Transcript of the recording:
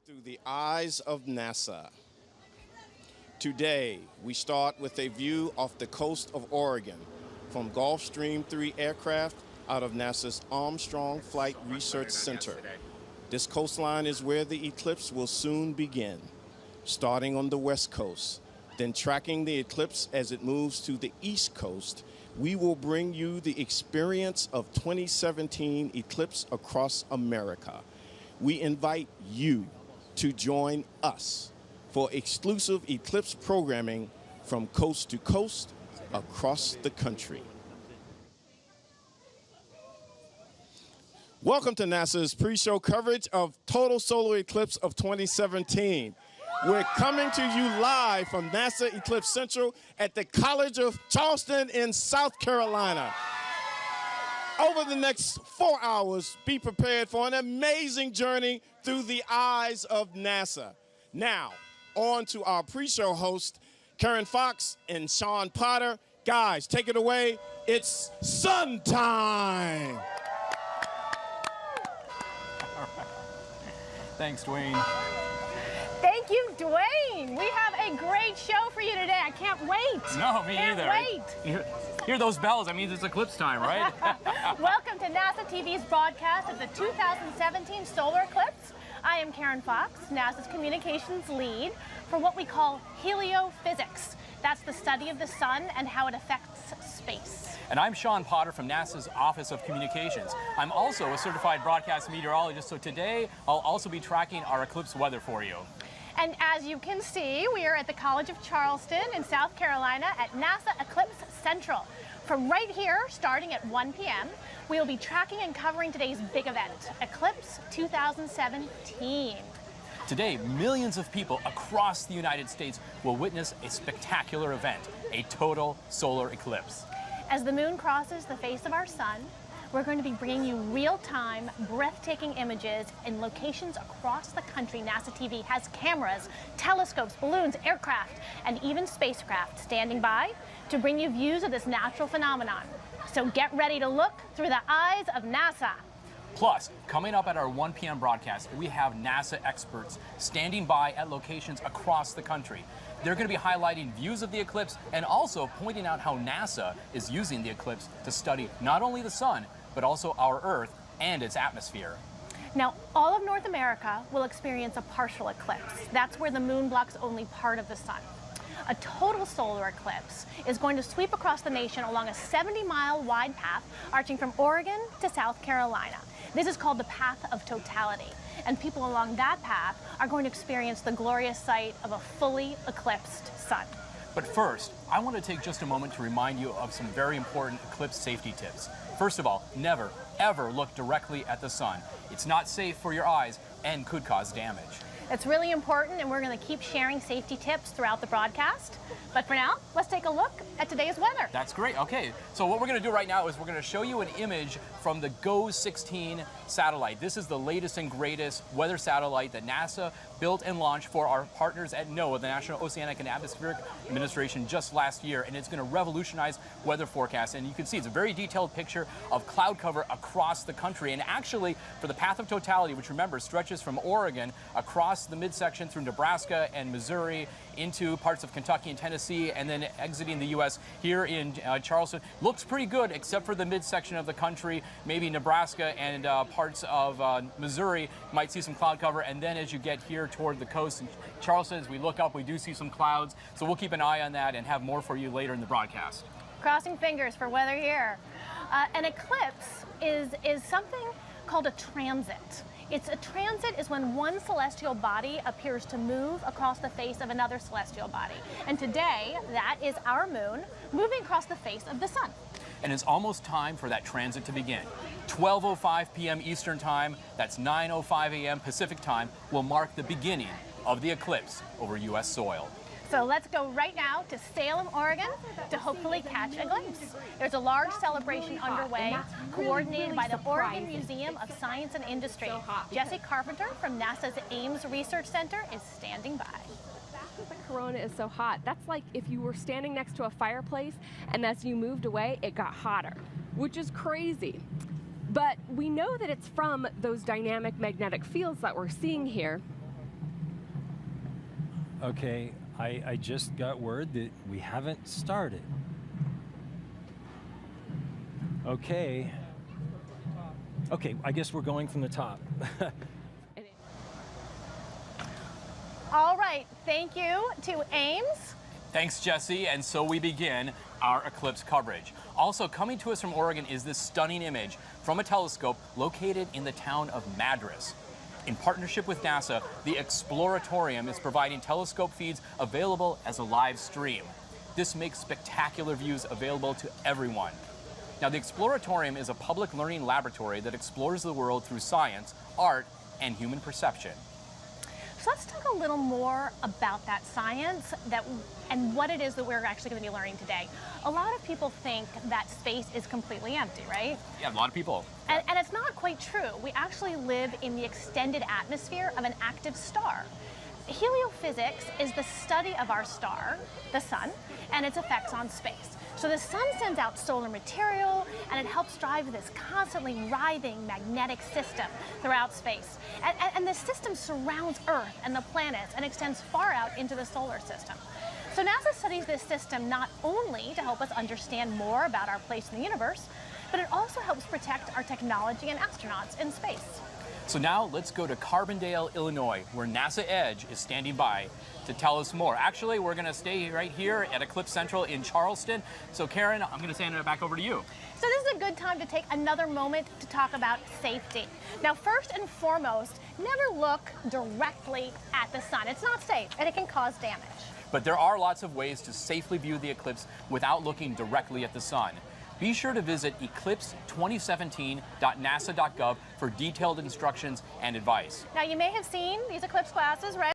Through the eyes of NASA. Today, we start with a view off the coast of Oregon from Gulfstream 3 aircraft out of NASA's Armstrong Flight Research Center. This coastline is where the eclipse will soon begin, starting on the west coast, then tracking the eclipse as it moves to the east coast. We will bring you the experience of 2017 eclipse across America. We invite you to join us for exclusive eclipse programming from coast to coast across the country. Welcome to NASA's pre-show coverage of total solar eclipse of 2017. We're coming to you live from NASA Eclipse Central at the College of Charleston in South Carolina. Over the next 4 hours, be prepared for an amazing journey through the eyes of NASA. Now, on to our pre-show hosts, Karen Fox and Sean Potter. Guys, take it away. It's sun time. Thanks, Dwayne. Thank you, Dwayne. We have a great show for you today. I can't wait. No, me can't either. Wait. Hear those bells? That means it's eclipse time, right? Welcome to NASA TV's broadcast of the 2017 solar eclipse. I am Karen Fox, NASA's communications lead for what we call heliophysics. That's the study of the sun and how it affects space. And I'm Sean Potter from NASA's Office of Communications. I'm also a certified broadcast meteorologist, so today I'll also be tracking our eclipse weather for you. And as you can see, we are at the College of Charleston in South Carolina at NASA Eclipse Central. From right here, starting at 1 p.m., we will be tracking and covering today's big event, Eclipse 2017. Today, millions of people across the United States will witness a spectacular event, a total solar eclipse. As the moon crosses the face of our sun, we're going to be bringing you real-time, breathtaking images in locations across the country. NASA TV has cameras, telescopes, balloons, aircraft, and even spacecraft standing by to bring you views of this natural phenomenon. So get ready to look through the eyes of NASA. Plus, coming up at our 1 p.m. broadcast, we have NASA experts standing by at locations across the country. They're going to be highlighting views of the eclipse and also pointing out how NASA is using the eclipse to study not only the sun, but also our Earth and its atmosphere. Now, all of North America will experience a partial eclipse. That's where the moon blocks only part of the sun. A total solar eclipse is going to sweep across the nation along a 70-mile wide path arching from Oregon to South Carolina. This is called the path of totality, and people along that path are going to experience the glorious sight of a fully eclipsed sun. But first, I want to take just a moment to remind you of some very important eclipse safety tips. First of all, never, ever look directly at the sun. It's not safe for your eyes and could cause damage. It's really important, and we're going to keep sharing safety tips throughout the broadcast. But for now, let's take a look at today's weather. That's great. Okay, so what we're going to do right now is we're going to show you an image from the GOES-16 satellite. This is the latest and greatest weather satellite that NASA built and launched for our partners at NOAA, the National Oceanic and Atmospheric Administration, just last year, and it's going to revolutionize weather forecasts. And you can see it's a very detailed picture of cloud cover across the country. And actually, for the path of totality, which remember stretches from Oregon across the midsection through Nebraska and Missouri into parts of Kentucky and Tennessee, and then exiting the U.S. here in Charleston, looks pretty good except for the midsection of the country. Maybe Nebraska and parts of Missouri might see some cloud cover, and then as you get here toward the coast in Charleston, as we look up, we do see some clouds, so we'll keep an eye on that and have more for you later in the broadcast. Crossing fingers for weather here. An eclipse is something called a transit. A transit is when one celestial body appears to move across the face of another celestial body. And today, that is our moon moving across the face of the sun. And it's almost time for that transit to begin. 12:05 p.m. Eastern Time, that's 9:05 a.m. Pacific Time, will mark the beginning of the eclipse over U.S. soil. So let's go right now to Salem, Oregon, to hopefully catch a glimpse. There's a large celebration underway, coordinated by the Oregon Museum of Science and Industry. Jesse Carpenter from NASA's Ames Research Center is standing by. The corona is so hot. That's like if you were standing next to a fireplace and as you moved away, it got hotter, which is crazy. But we know that it's from those dynamic magnetic fields that we're seeing here. Okay, I just got word that we haven't started. Okay. Okay, I guess we're going from the top. All right, thank you to Ames. Thanks, Jesse. And so we begin our eclipse coverage. Also coming to us from Oregon is this stunning image from a telescope located in the town of Madras. In partnership with NASA, the Exploratorium is providing telescope feeds available as a live stream. This makes spectacular views available to everyone. Now, the Exploratorium is a public learning laboratory that explores the world through science, art, and human perception. So let's talk a little more about that science and what it is that we're actually going to be learning today. A lot of people think that space is completely empty, right? Yeah, a lot of people. And it's not quite true. We actually live in the extended atmosphere of an active star. Heliophysics is the study of our star, the sun, and its effects on space. So the sun sends out solar material, and it helps drive this constantly writhing magnetic system throughout space. And this system surrounds Earth and the planets and extends far out into the solar system. So NASA studies this system not only to help us understand more about our place in the universe, but it also helps protect our technology and astronauts in space. So now let's go to Carbondale, Illinois, where NASA Edge is standing by to tell us more. Actually, we're going to stay right here at Eclipse Central in Charleston. So Karen, I'm going to hand it back over to you. So this is a good time to take another moment to talk about safety. Now, first and foremost, never look directly at the sun. It's not safe, and it can cause damage. But there are lots of ways to safely view the eclipse without looking directly at the sun. Be sure to visit eclipse2017.nasa.gov for detailed instructions and advice. Now, you may have seen these eclipse glasses, right?